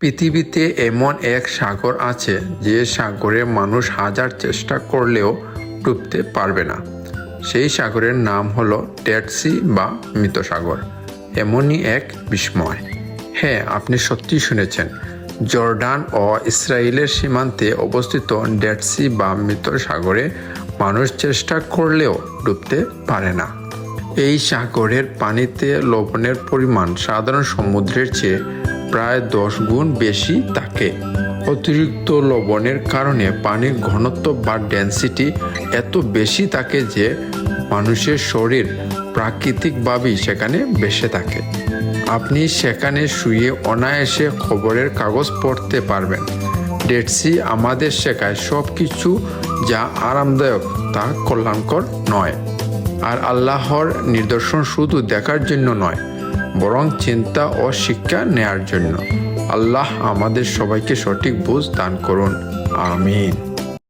পৃথিবীতে এমন এক সাগর আছে যে সাগরে মানুষ হাজার চেষ্টা করলেও ডুবতে পারবে না। সেই সাগরের নাম হলো ডেড সি বা মৃত সাগর। এমনই এক বিস্ময়। হ্যাঁ, আপনি সত্যিই শুনেছেন। জর্ডান ও ইসরায়েলের সীমান্তে অবস্থিত ডেড সি বা মৃত সাগরে মানুষ চেষ্টা করলেও ডুবতে পারে না। এই সাগরের পানিতে লবণের পরিমাণ সাধারণ সমুদ্রের চেয়ে প্রায় 10 গুণ বেশি থাকে। অতিরিক্ত লবণের কারণে পানির ঘনত্ব বা ডেনসিটি এত বেশি থাকে যে মানুষের শরীর প্রাকৃতিকভাবেই সেখানে ভেসে থাকে। আপনি সেখানে শুয়ে অনায়াসে খবরের কাগজ পড়তে পারবেন। ডেড সি আমাদের শেখায় সব কিছু যা আরামদায়ক তা কল্যাণকর নয়। আর আল্লাহর নিদর্শন শুধু দেখার জন্য নয়, বরং চিন্তা ও শিক্ষা নেয়ার জন্য। আল্লাহ আমাদের সবাইকে সঠিক বুঝ দান করুন। আমিন।